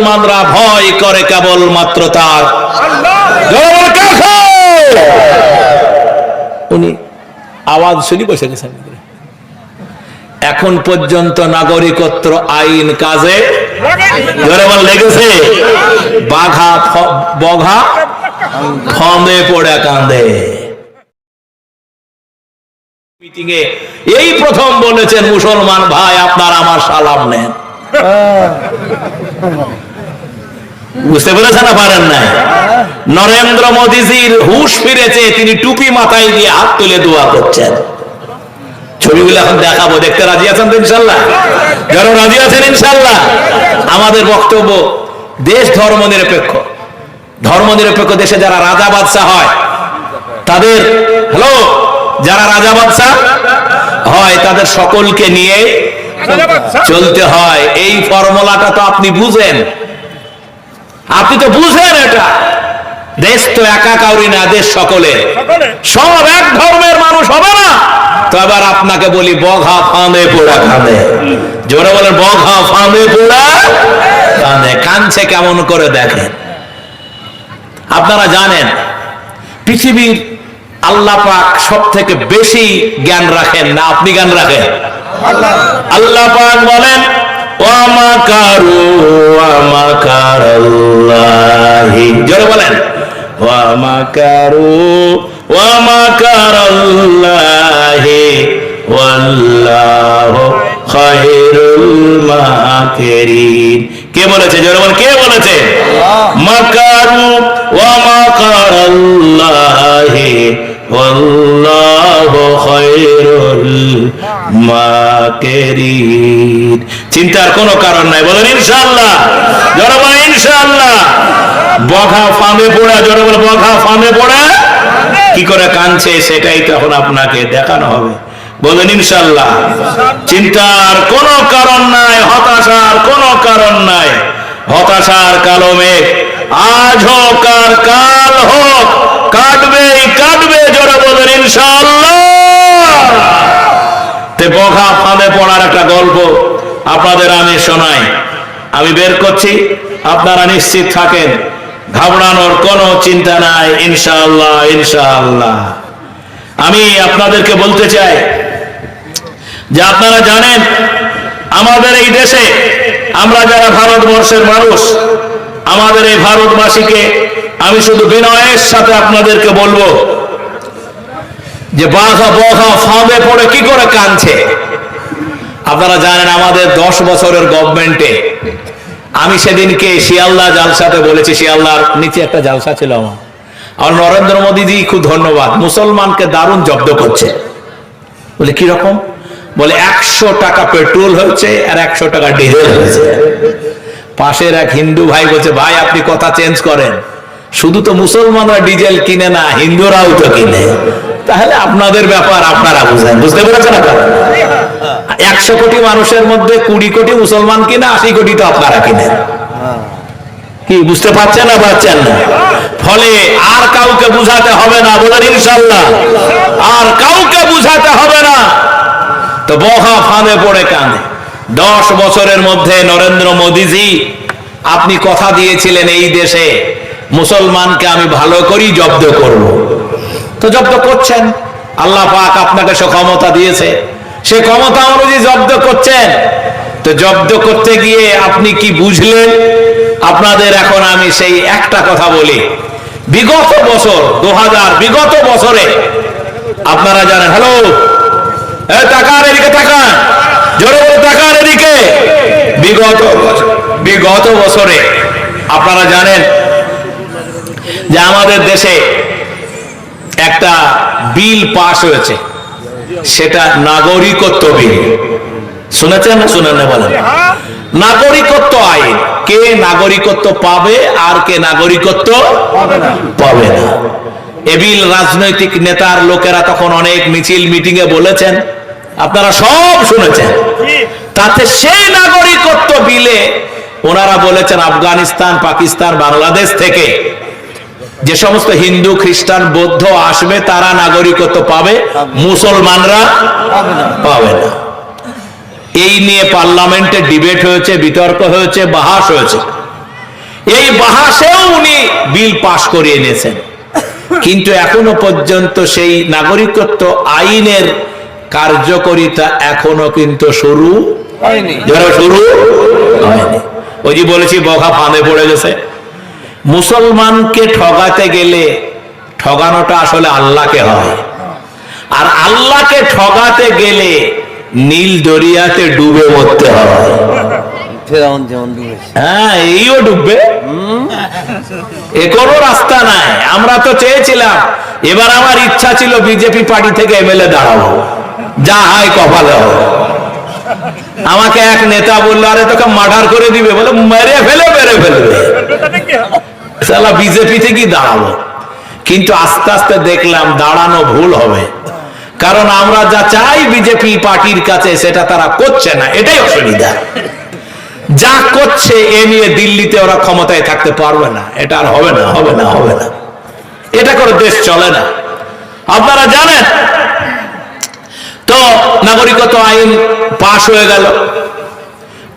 মুসলমানরা ভয় করে কেবল মাত্র তার উনি আওয়াজ শুনি বসে গেছেন। এখন পর্যন্ত নাগরিকত্ব আইন কাজে লেগেছে, বাঘা বঘা ফর্মে পড়ে কাঁদে। মিটিংয়ে এই প্রথম বলেছেন, মুসলমান ভাই আপনার আমার সালাম নেন। বুঝতে পেরেছেন না পারেন না? নরেন্দ্র মোদীজির হুঁশ ফিরেছে, তিনি টুপি মাথায় দিয়ে হাত তুলে দোয়া করছেন। ছবিগুলো এখন দেখাবো, দেখতে রাজি আছেন তো ইনশাল্লাহ? যারা রাজি আছেন ইনশাল্লাহ। আমাদের বক্তব্য দেশ ধর্ম নিরপেক্ষ। ধর্ম নিরপেক্ষ দেশে যারা রাজা বাদশা হয় তাদের যারা রাজা বাদশা হয় তাদের সকলকে নিয়ে চলতে হয়। এই ফর্মুলাটা তো আপনি বুঝেন, আপনি তো বুঝেন এটা। দেশ তো একা কাউরি না, দেশ সকলের। সব এক ধর্মের মানুষ হবে না তো এবার আপনাকে বলি, বঘা ফাঁদে পোড়া কাঁদে। জোরে বলেন, বঘা ফাঁদে পোড়া কাঁদে। কাঁদছে কেমন করে দেখেন। আপনারা জানেন পৃথিবীর আল্লাহ পাক সব থেকে বেশি জ্ঞান রাখেন না আপনি জ্ঞান রাখেন? আল্লাহ পাক বলেন, ওয়া মাকারু ওয়া মাকারাল্লাহি। জোরে বলেন, ওয়া মাকারু ওয়া মাকারাল্লাহি ওয়াল্লাহু খায়রুল মাকিরিন। কে বলেছে? জোরে বলেন, কে বলেছে? মাকারু ওয়া মাকারাল্লাহি ওয়াল্লাহু খায়রুল মাকিরিন। চিন্তার কোনো কারণ নাই, বলেন ইনশাআল্লাহ। জোরে বলেন ইনশাআল্লাহ। বঘা ফাঁদে পড়া, জোরে বলেন বঘা ফাঁদে পড়া কি করে কাঁদছে সেটাই তখন আপনাকে দেখানো হবে, বলেন ইনশাআল্লাহ। চিন্তার কোনো কারণ নাই, হতাশার কোনো কারণ নাই। হতাশার কালো মেঘ আজ হোক আর কাল হোক কাটবেই কাটবে, জোরে বলেন ইনশাআল্লাহ। তে বঘা ফাঁদে পড়ার একটা গল্প আপনাদের আমি শোনাই। আমি বের করছি, আপনারা নিশ্চিত থাকেন, ঘাবড়ানোর কোনো চিন্তা নাই ইনশাআল্লাহ ইনশাআল্লাহ। আমি আপনাদেরকে বলতে চাই যে আপনারা জানেন আমাদের এই দেশে আমরা যারা ভারতবর্ষের মানুষ, আমাদের এই ভারতবাসীকে আমি শুধু বিনয়ের সাথে আপনাদেরকে বলবো যে বাঘা বঘা ফাঁদে পড়ে কি করে কাঁদছে। আপনারা জানেন আমাদের 10 বছরের গভর্নমেন্টে আমি সেদিনকে শিয়ালদা জালসাতে বলেছি, শিয়ালদার নিচে একটা জালসা ছিল আমার, আর নরেন্দ্র মোদীজি খুব ধন্যবাদ, মুসলমানকে দারুণ জব্দ করছে। বলে কিরকম? বলে 100 টাকা পেট্রোল হয়েছে আর 100 টাকা ডিজেল হয়েছে। পাশের এক হিন্দু ভাই বলছে, ভাই আপনি কথা চেঞ্জ করেন, শুধু তো মুসলমানরা ডিজেল কিনে না, হিন্দুরাও তো কিনে, তাহলে আপনাদের ব্যাপার আপনারা বুঝেন। বুঝতে পেরেছেন? 100 কোটি মানুষের মধ্যে 20 কোটি মুসলমান কিনে, 80 কোটি তো আপনারা কিনেন। কি বুঝতে পারছেন না? পারছেন না? ফলে আর কাউকে বুঝাতে হবে না, বলেন ইনশাআল্লাহ। আর কাউকে বুঝাতে হবে না। তো বঘা ফাঁদে পড়ে কাঁদে। 10 বছরের মধ্যে নরেন্দ্র মোদীজি আপনি কথা দিয়েছিলেন এই দেশে মুসলমানকে আমি ভালো করি জব্দ করব, তো জব্দ করছেন। আল্লাহ পাক আপনাকে সে ক্ষমতা দিয়েছে, সে ক্ষমতা অনুযায়ী জব্দ করছেন। তো জব্দ করতে গিয়ে আপনি কি বুঝলেন? আপনাদের এখন আমি সেই একটা কথা বলি, বিগত বছর 2000 বিগত বছরে আপনারা জানেন, হ্যালো তাকান এদিকে, তাকান জোরে বলে তাকান এদিকে। বিগত বছরে আপনারা জানেন যে আমাদের দেশে একটা বিল পাস হয়েছে, সেটা নাগরিকত্ব বিল। শুনেছেন না শুনেন না? বলেন নাগরিকত্ব আইন। কে নাগরিকত্ব পাবে আর কে নাগরিকত্ব পাবে না, এ বিল রাজনৈতিক নেতার লোকেরা তখন অনেক মিছিল মিটিং এ বলেছেন, আপনারা সব শুনেছেন। তাতে সেই নাগরিকত্ব বিলে ওনারা বলেছেন আফগানিস্তান, পাকিস্তান, বাংলাদেশ থেকে যে সমস্ত হিন্দু, খ্রিস্টান, বৌদ্ধ আসবে তারা নাগরিকত্ব পাবে, মুসলমানরা পাবে না। এই নিয়ে পার্লামেন্টে ডিবেট হয়েছে, বিতর্ক হয়েছে, বাহাস হয়েছে। এই বাহাসেও উনি বিল পাশ করিয়ে এনেছেন, কিন্তু এখনো পর্যন্ত সেই নাগরিকত্ব আইনের কার্যকারিতা এখনো কিন্তু শুরু হয়নি। ওই যে বলেছি বগা ফাঁদে পড়ে গেছে। মুসলমানকে ঠগাতে গেলে ঠগানোটা আসলে আল্লাহকে হয়, আর আল্লাহকে ঠগাতে গেলে নীল দরিয়াতে ডুবে মরতে হয়। হ্যাঁ, এইও ডুববে, এ কোনো রাস্তা নাই। আমরা তো চেয়েছিলাম, এবার আমার ইচ্ছা ছিল বিজেপি পার্টি থেকে এমএলএ দাঁড়াবো, যা হয় কপালে হবে। আমাকে এক নেতা বললো, আরে তোকে মার্ডার করে দিবে, বলে মেরে ফেলবে, সালা বিজেপি থেকেই দাঁড়াবো। কিন্তু আস্তে আস্তে দেখলাম দাঁড়ানো ভুল হবে, কারণ আমরা যা চাই বিজেপি পার্টির কাছে সেটা তারা করছে না, এটাই অসুবিধা। যা করছে এ নিয়ে দিল্লিতে ওরা ক্ষমতায় থাকতে পারবে না, এটা আর হবে না। এটা করে দেশ চলে না, আপনারা জানেন তো। নাগরিকত্ব আইন পাশ হয়ে গেল,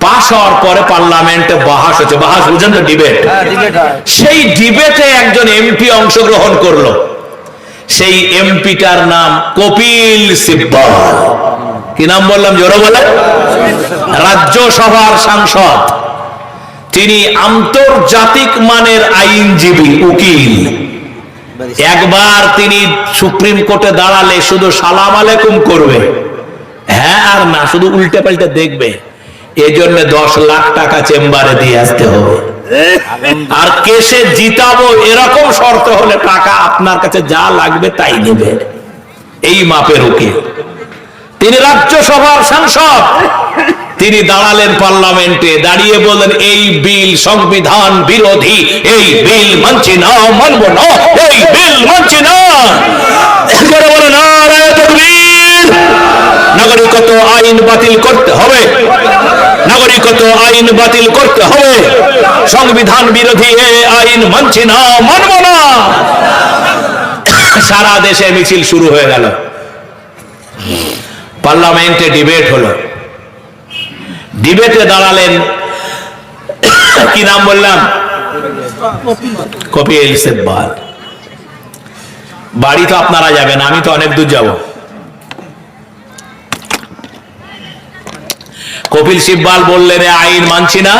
পাশ হওয়ার পরে পার্লামেন্টে বাহাস হচ্ছে। বাহাস বুঝেন তো, ডিবেট। সেই ডিবেটে একজন এমপি অংশগ্রহণ করলো, সেই এমপিটার নাম কপিল সিব্বল। কি নাম বললাম, জোরে বলে? রাজ্যসভার সাংসদ। তিনি আন্তর্জাতিক মানের আইনজীবী, উকিল। একবার তিনি সুপ্রিম কোর্টে দাঁড়ালে শুধু সালাম আলাইকুম করবে, হ্যাঁ আর না, শুধু উল্টে পাল্টে দেখবে। এজন্য 10 লাখ টাকা চেম্বারে দিয়ে আসতে হবে, আর কেসে জিতাবো এরকম শর্ত হলে টাকা আপনার কাছে যা লাগবে তাই নেবে। এই মাপের উকিল তিনি, রাজ্যসভার সাংসদ। তিনি দাঁড়ালেন পার্লামেন্টে, দাঁড়িয়ে বললেন, এই বিল সংবিধান বিরোধী, এই বিল মানছি না, মানব না, এই বিল মানছি না। নাগরিকত্ব আইন বাতিল করতে হবে, নাগরিকত্ব আইন বাতিল করতে হবে, সংবিধান বিরোধী এই আইন মানছি না, মানব না। সারা দেশে মিছিল শুরু হয়ে গেল, পার্লামেন্টে ডিবেট হলো। ডিবেটে দাঁড়ালেন, কি নাম বললাম, কপিল সিব্বল। বাড়ি তো আপনারা যাবেন, আমি তো অনেক দূর যাব। কপিল সিব্বল বললেন, আইন মানছি না,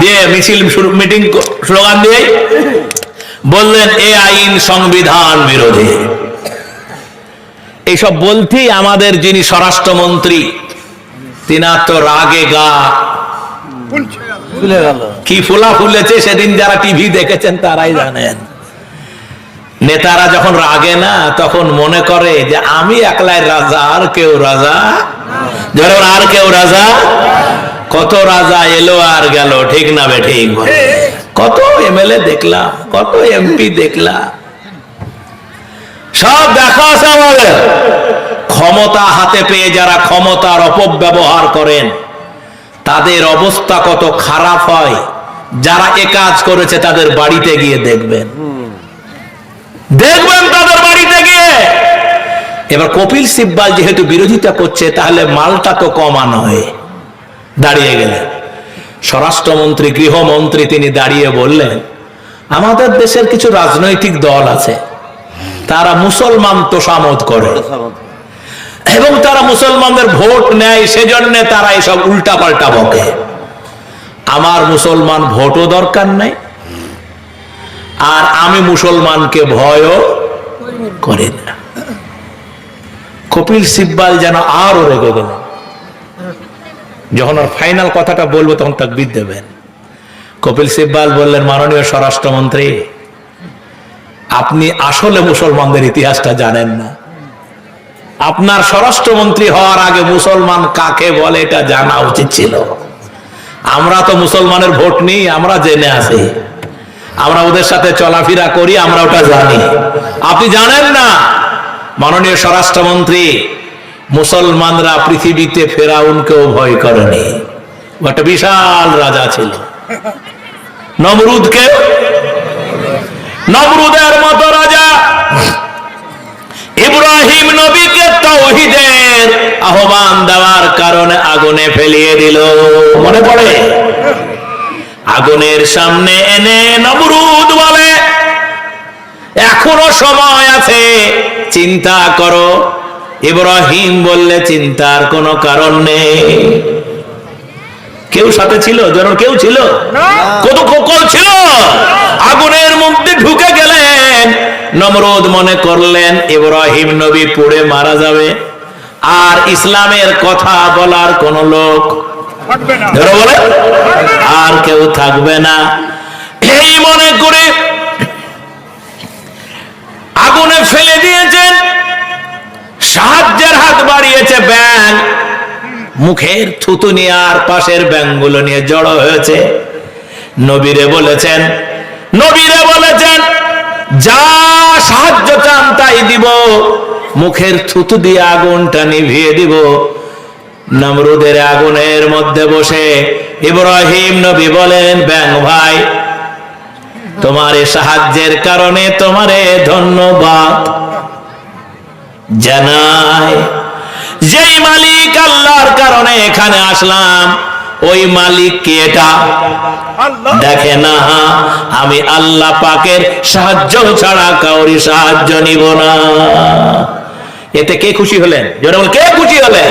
দিয়ে মিছিল মিটিং স্লোগান দিয়ে বললেন, এ আইন সংবিধান বিরোধী। এইসব বলতেই আমাদের যিনি স্বরাষ্ট্রমন্ত্রী, তিনার তো রাগে গা কি ফুলা ফুলেছে। সেদিন যারা টিভি দেখেছেন তারাই জানেন। নেতারা যখন রাগে না, তখন মনে করে যে আমি একলাই রাজা, আর কেউ রাজা, যখন আর কেউ রাজা। কত রাজা এলো আর গেল, ঠিক না বে ঠিক? কত এমএলএ দেখলাম, কত এমপি দেখলাম, সব দেখা আছে আমাদের। ক্ষমতা হাতে পেয়ে যারা ক্ষমতার অপব্যবহার করেন, তাদের অবস্থা কত খারাপ হয়। যারা এ কাজ করেছে তাদের বাড়িতে গিয়ে দেখবেন তাদের বাড়িতে গিয়ে। এবার কপিল সিব্বল যেহেতু বিরোধিতা করছে, তাহলে মালটা তো কমা নয়। দাঁড়িয়ে গেলেন স্বরাষ্ট্রমন্ত্রী, গৃহমন্ত্রী, তিনি দাঁড়িয়ে বললেন, আমাদের দেশের কিছু রাজনৈতিক দল আছে, তারা মুসলমান তোষামোদ করে এবং তারা মুসলমানদের ভোট নেয়, সেজন্য তারা এসব উল্টা পাল্টা বকে। আমার মুসলমান ভোটও দরকার নেই, আর আমি মুসলমানকে ভয়ও করি না। কপিল সিব্বল যেন আরো রেগে গেলেন। যখন ওর ফাইনাল কথাটা বলবো তখন তাকবীর দেবেন। কপিল সিব্বল বললেন, মাননীয় স্বরাষ্ট্রমন্ত্রী, আপনি আসলে মুসলমানদের ইতিহাসটা জানেন না। আপনার স্বরাষ্ট্রমন্ত্রী হওয়ার আগে মুসলমান কাকে বলে এটা জানা উচিত ছিল। আমরা তো মুসলমানের ভোট নিই, আমরা জেনে আছি, আমরা ওদের সাথে চলাফেরা করি, আমরা ওটা জানি। আপনি জানেন না মাননীয় স্বরাষ্ট্রমন্ত্রী, মুসলমানরা পৃথিবীতে ফেরাউনকেও ভয় করেনি। একটা বিশাল রাজা ছিল, নমরুদের মতো রাজা। ইব্রাহিম নবীকে তাওহীদের আহ্বান দেওয়ার কারণে আগুনে ফেলিয়ে দিল, মনে পড়ে? আগুনের সামনে এনে নমরুদ বলে, এখনো সময় আছে, চিন্তা করো। ইব্রাহিম বললে, চিন্তার কোনো কারণ নেই। কেউ সাথে ছিল? যেন কেউ ছিল? কত খোকল ছিল। আগুনের মধ্যে ঢুকে গেলেন। নমরুদ মনে করলেন ইব্রাহিম নবী পুড়ে মারা যাবে, আর ইসলামের কথা বলার কোন লোক বলে আর কেউ থাকবে না। এই মনে করে আগুনে ফেলে দিয়েছেন। সাহায্যের হাত বাড়িয়েছে ব্যাঙ, মুখের থুতু নিয়ে আর পাশের ব্যাঙগুলো নিয়ে জড়ো হয়েছে। নবীরে বলেছেন যা সাহায্য চান তাই দিব, মুখের থুতু দিয়ে আগুনটা নিভিয়ে দিব। নমরুদের আগুনের মধ্যে বসে ইব্রাহিম নবী বলেন, ব্যাঙ ভাই, তোমার এই সাহায্যের কারণে তোমারে ধন্যবাদ জানাই। যেই মালিক আল্লাহর কারণে এখানে আসলাম, ওই মালিক কে? এটা দেখে না। আমি আল্লাহ পাকের সাহায্য ছাড়া কাউরি সাহায্য নিব না। এতে কে খুশি হলেন? যারা বলেন কে খুশি হলেন?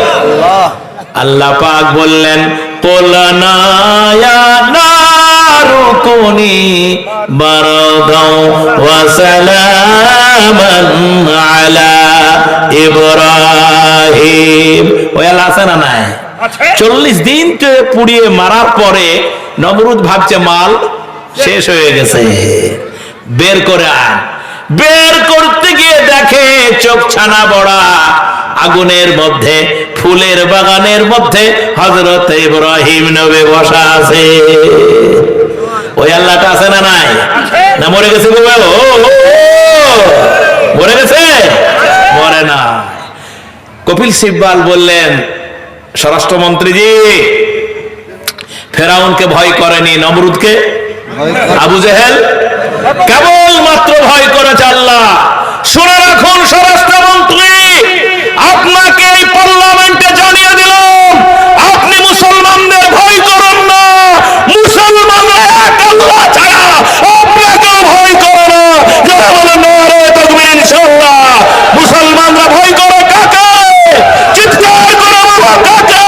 আল্লাহ পাক বললেন, কুলনা ইয়া নারুকুনি বারাদাও ওয়া সালামান আলা ইব্রাহিম। ওই আল্লাহ আছে না নাই? 40 দিন পুড়িয়ে মারার পরে নমরুদ ভাবছে মাল শেষ হয়ে গেছে, বের করে আন। বের করতে গিয়ে দেখে চোখ ছানা বড়া, আগুনের মধ্যে ফুলের বাগানের মধ্যে হযরত ইব্রাহিম নবী বসা আছে। ওই আল্লাহটা আছে না নাই? না মরে গেছে? মরে গেছে? মরে না। কপিল সিব্বাল বললেন, স্বরাষ্ট্রমন্ত্রীজি, ফেরাউনকে ভয় করেনি, নমরুদকে, আবু জেহেল কেবল মাত্র ভয় করেছে আল্লাহ। শুনে রাখুন স্বরাষ্ট্রমন্ত্রী, আপনাকে এই পার্লামেন্টে জানিয়ে দিলাম, আপনি মুসলমানদের ভয় করুন না। মুসলমানরা এক আল্লাহ ছাড়া আপনাকেও ভয় করে না। যারা বলেন নারে তাকবীর ইনশাআল্লাহ। মুসলমানরা ভয় করে কাকে? চিৎকার করে বলো কাকে?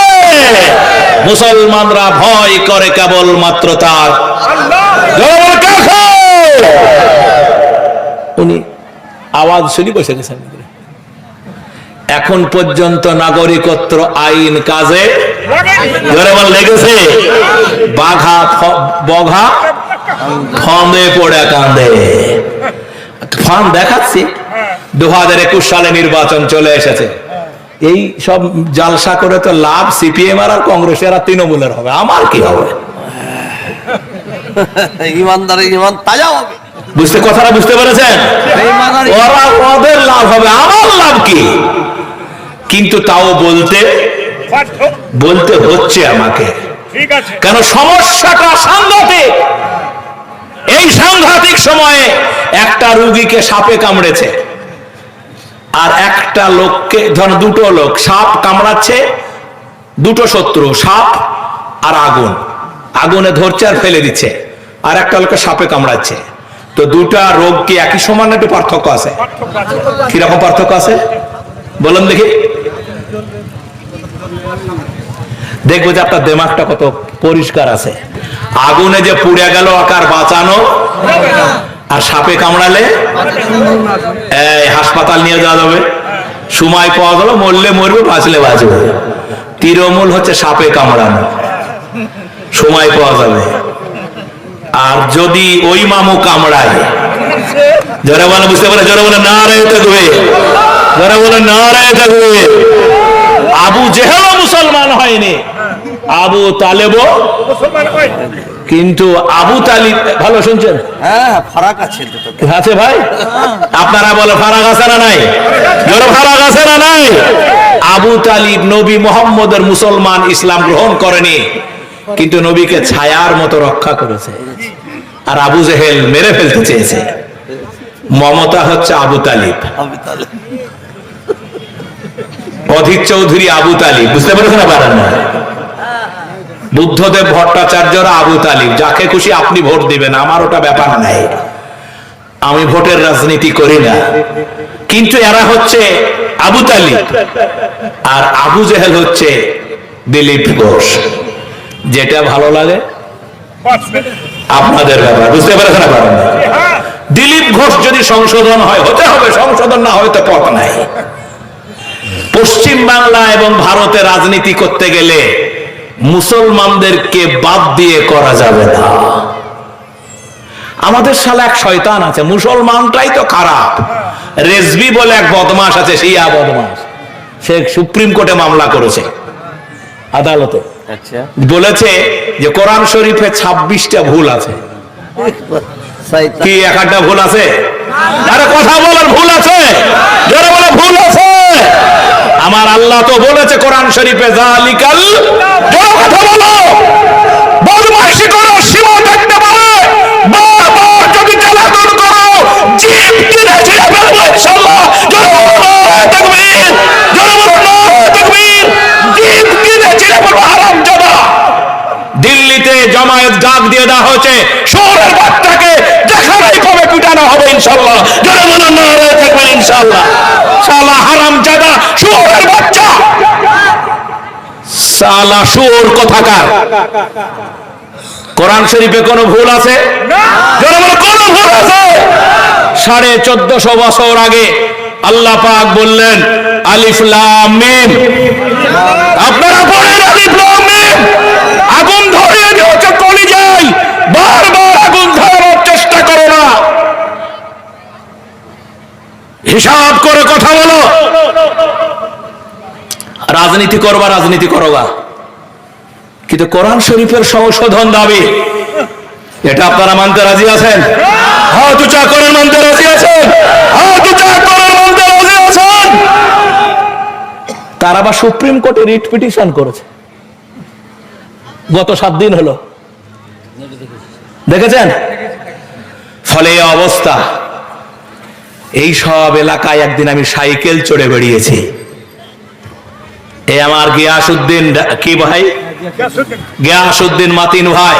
মুসলমানরা ভয় করে কেবল মাত্র তার আল্লাহ। কাকে? উনি আওয়াজ শুনি বসে গেছেন। এখন পর্যন্ত নাগরিকত্ব আইন কাজে লেগেছে। বাঘা বঘা ফন্দে পড়ে কাঁদে। ফান দেখাচ্ছি। 2021 সালে নির্বাচন চলে এসেছে। এই সব জালসা করে তো লাভ সিপিএম আর কংগ্রেসের আর তৃণমূলের হবে, আমার কি হবে? ইমানদারের ইমান তাজা হবে। বুঝতে কথাটা বুঝতে পেরেছেন? ওরা ওদের লাভ হবে, আমার লাভ কি? কিন্তু তাও বলতে হচ্ছে আমাকে, কেন সমস্যাটা সাংঘাতিক। এই সাংঘাতিক সময়ে একটা রোগীকে সাপে কামড়েছে, আর একটা লোককে, ধর দুটো লোক, সাপ কামড়াচ্ছে, দুটো শত্রু, সাপ আর আগুন। আগুনে ধরছে আর ফেলে দিচ্ছে, আর একটা লোককে সাপে কামড়াচ্ছে। তো দুটা রোগ কি একই সমান? একটু পার্থক্য আছে। কিরকম পার্থক্য আছে বলুন দেখি। দেখবো যে আপনার দিমাগটা কত পরিষ্কার আছে। আগুনে যে পুড়ে গেল আকার বাঁচানো, আর সাপে কামড়ালে হাসপাতাল নিয়ে যাওয়া যাবে, সময় পাওয়া গেল, মরলে মরবে, বাঁচলে বাঁচবে। তৃণমূল হচ্ছে সাপে কামড়ানো, সময় পাওয়া যাবে। আর যদি ওই মামু কামড়ায়, যারা বলে বুঝতে পারে, যারা বলে না রে থাকবে, যারা বলে না রে থাকবে। আবু জেহেল মুসলমান হয়নি, আবু তালেবও কিন্তু আবু তালিব ভালো শুনছেন? হ্যাঁ, ফারাক আছে আছে ভাই। আপনারা বলে ফারাক আছে না নাই? ফারাক আছে না নাই? আবু তালিব নবী মুহাম্মদের মুসলমান, ইসলাম গ্রহণ করেনি, কিন্তু নবীকে ছায়ার মতো রক্ষা করেছে। আর আবু জেহেল মেরে ফেলতে চেয়েছে। মমতা হচ্ছে আবু তালিব, অধীর চৌধুরী আবু তালিব। বুঝতে পেরেছেন না? পারেন না? বুদ্ধদেব ভট্টাচার্যরা আবু তালিব, যাকে খুশি আপনি ভোট দিবেন, আমার ওটা ব্যাপার নাই, আমি ভোটের রাজনীতি করি না। কিন্তু এরা হচ্ছে আবু তালিব আর আবু জেহেল হচ্ছে দিলীপ ঘোষ। যেটা ভালো লাগে আপনাদের ব্যাপার, বুঝতে পেরেছেন? দিলীপ ঘোষ যদি সংশোধন হয় হতে হবে, সংশোধন না হয়তো পথ নাই। পশ্চিম বাংলা এবং ভারতে রাজনীতি করতে গেলে মুসলমানদেরকে বাদ দিয়ে করা যাবে না। আমাদের সালে এক শয়তান আছে, মুসলমানটাই তো খারাপ। রেজভি বলে এক বদমাস আছে, শিয়া বদমাস, সে সুপ্রিম কোর্টে মামলা করেছে, আদালতে বলেছে যে কোরআন শরীফে 26টা ভুল আছে। কি একটা ভুল আছে? আরে কথা বলার ভুল আছে, যারা বলে ভুল আছে। আমার আল্লাহ তো বলেছে কোরআন শরীফে জালিকাল, যারা কথা বলো বদমাইশি করো, সীমা থাকতে পারে, বারবার যদি জ্বালাতন করো জিভ কিনে ছিঁড়ে ফেলবো ইনশাআল্লাহ। যারা বলো তাকবীর, যারা বলো তাকবীর, জিভ কিনে ছিঁড়ে ফেলবো হারামজাদা। দিল্লিতে জামায়াত ডাক দিয়ে দেওয়া হয়েছে, শহরের বাচ্চাকে যেখানেই পাবে পিটানো হবে ইনশাআল্লাহ। যারা বলো নারে তাকবীর ইনশাআল্লাহ। শালা হারামজাদা শহরের বাচ্চা, শালা শুয়োর কোথাকার। কোরআন শরীফে কোনো ভুল আছে? যারা বলো কোনো ভুল আছে। 1450 বছর আগে আল্লাহ পাক বললেন আলিফ লাম মিম, আপনারা পড়েন আলিফ লাম মিম। আগুন ধরিয়ে দিয়েছে কলিজায়, বারবার আগুন ধরানোর চেষ্টা করো না, হিসাব করে কথা বলো। রাজনীতি করবা, রাজনীতি করবা, কিন্তু কোরআন শরীফের সংশোধন দাবি, এটা আপনারা মানতে রাজি আছেন? হাত উঁচা করে মানতে রাজি আছেন? হাত উঁচা করে মানতে রাজি আছেন? তারা আবার সুপ্রিম কোর্টে রিট পিটিশন করেছে, গত 7 দিন হলো, দেখেছেন? ফলে এই অবস্থা। এই সব এলাকায় একদিন আমি সাইকেল চড়ে বেরিয়েছি। এই আমার গিয়াসউদ্দিন, কি ভাই? গিয়াসউদ্দিন মাতিন ভাই,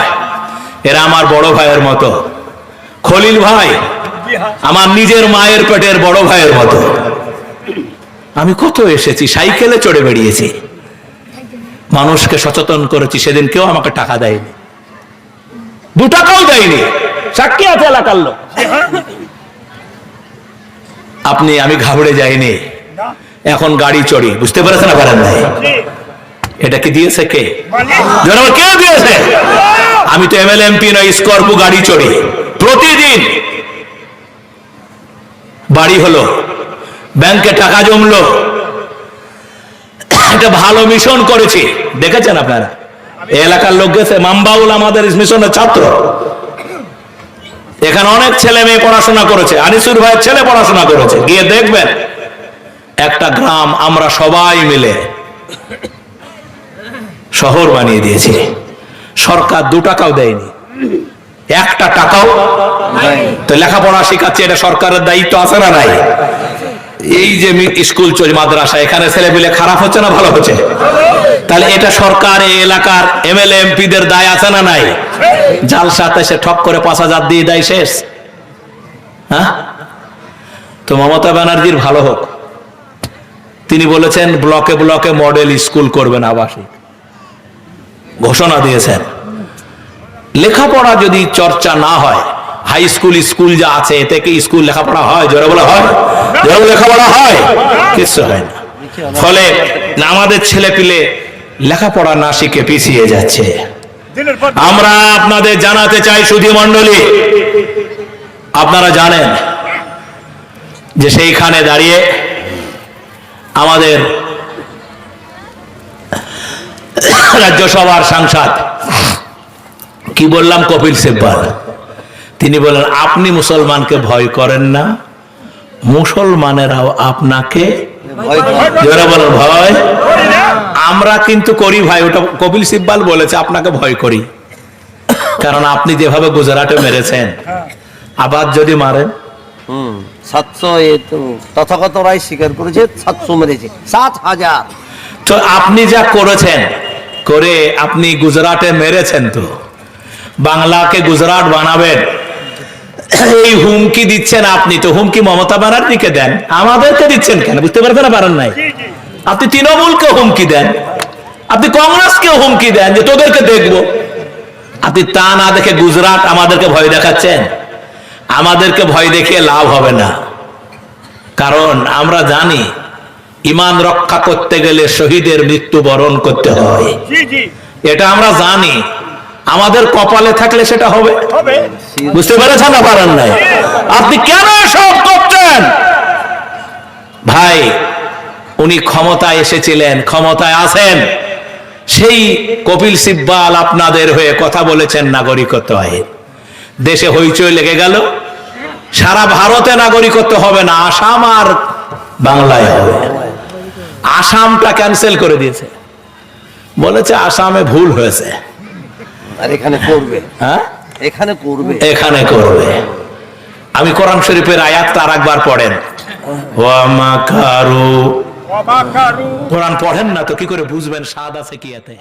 এরা আমার বড় ভাইয়ের মতো। খলিল ভাই আমার নিজের মায়ের পেটের বড় ভাইয়ের মতো। আমি কত এসেছি, সাইকেলে চড়ে বেরিয়েছি, মানুষকে সচেতন করেছি। সেদিন কেউ আমাকে টাকা দেয়নি, 2 টাকাও দেয়নি, সাক্ষী আছে এলাকার লোক। আমি ঘাবড়ে যাইনি, এখন গাড়ি চড়ি, বুঝতে পেরেছেন না? পারেন নাই? এটা কি দিয়েছে কে? কে দিয়েছে? আমি তো এমএলএ এমপি নয়, স্কর্পিও গাড়ি চড়ি প্রতিদিন। বাড়ি হলো, ব্যাংকে টাকা জমলো, একটা ভালো মিশন করেছি, দেখেছেন আপনারা? এলাকার লোক গেছে, মামবাউল আমাদের মিশনের ছাত্র, এখানে অনেক ছেলে মেয়ে পড়াশোনা করেছে, আনিসুর ভাইয়ের ছেলে পড়াশোনা করেছে। গিয়ে দেখবেন একটা গ্রাম আমরা সবাই মিলে শহর বানিয়ে দিয়েছি। সরকার 2 টাকাও দেয়নি, 1 টাকাও। তো লেখাপড়া শিখাচ্ছে, এটা সরকারের দায়িত্ব আছে না নাই? এই যে স্কুল চলছে, মাদ্রাসা, এখানে ছেলেপিলে খারাপ হচ্ছে না ভালো হচ্ছে? তাহলে এটা সরকার, এই এলাকার এমএলএ এমপিদের দায় আছে না নাই? জালসাতে সে ঠক করে 5000 দিয়ে দেয়, শেষ। হ্যাঁ, তো মমতা ব্যানার্জির ভালো হোক, তিনি বলেছেন ব্লকে ব্লকে মডেল স্কুল করবেন, আবাসিক ঘোষণা দিয়েছেন। লেখাপড়া যদি চর্চা না হয়, হাই স্কুল, স্কুল যা আছে, এতে কি স্কুল লেখাপড়া হয়? জোরে বলা হয়? জোরে লেখাপড়া হয়? কিছু হয় না। ফলে আমাদের ছেলে পিলে লেখাপড়া না শিখে পিছিয়ে যাচ্ছে। আমরা আপনাদের জানাতে চাই, সুধী মণ্ডলী, আপনারা জানেন যে সেইখানে দাঁড়িয়ে আমাদের রাজ্যসভার সাংসদ, কি বললাম, কপিল সিব্বল, তিনি বলেন আপনি মুসলমানকে ভয় করেন না, মুসলমানেরাও আপনাকে ভয়। আমরা কিন্তু করি ভাই, ওটা কপিল সিব্বল বলেছে, আপনাকে ভয় করি, কারণ আপনি যেভাবে গুজরাটে মেরেছেন, আবার যদি মারেন 700, তথাগতরাই স্বীকার করেছে 700 মেরেছে, 7000। তো আপনি যা করেছেন, করে আপনি গুজরাটে মেরেছেন, তো বাংলাকে গুজরাট বানাবেন এই হুমকি দিচ্ছেন আপনি। তো হুমকি মমতা ব্যানার্জিকে দেন, আমাদেরকে দিচ্ছেন কেন? বুঝতে পারবেন না, পারেন নাই? আপনি তৃণমূলকে হুমকি দেন, আপনি কংগ্রেসকে হুমকি দেন যে তোদেরকে দেখবো। আপনি তা না দেখে গুজরাট আমাদেরকে ভয় দেখাচ্ছেন। আমাদেরকে ভয় দেখিয়ে লাভ হবে না, কারণ আমরা জানি ঈমান রক্ষা করতে গেলে শহীদের মৃত্যুবরণ করতে হয়। এটা আমরা জানি, আমাদের কপালে থাকলে সেটা হবে। বুঝতে পেরেছেন না, পারেন নাই? আপনি কেন সব করছেন? ভাই, উনি ক্ষমতায় এসেছিলেন, ক্ষমতায় আছেন, সেই কপিল সিব্বাল আপনাদের হয়ে কথা বলেছেন নাগরিকত্ব আইন। দেশে হইচই লেগে গেল, সারা ভারতে নাগরিকত্ব হবে না, আসাম আর বাংলায় হবে। আসামটা ক্যান্সেল করে দিয়েছে, বলেছে আসামে ভুল হয়েছে, আর এখানে করবে। হ্যাঁ, এখানে করবে, এখানে করবে। আমি কোরআন শরীফের আয়াতটা আরেকবার পড়েন। ওয়া মাকারু, কোরআন পড়েন না তো কি করে বুঝবেন স্বাদ আছে কি এতে?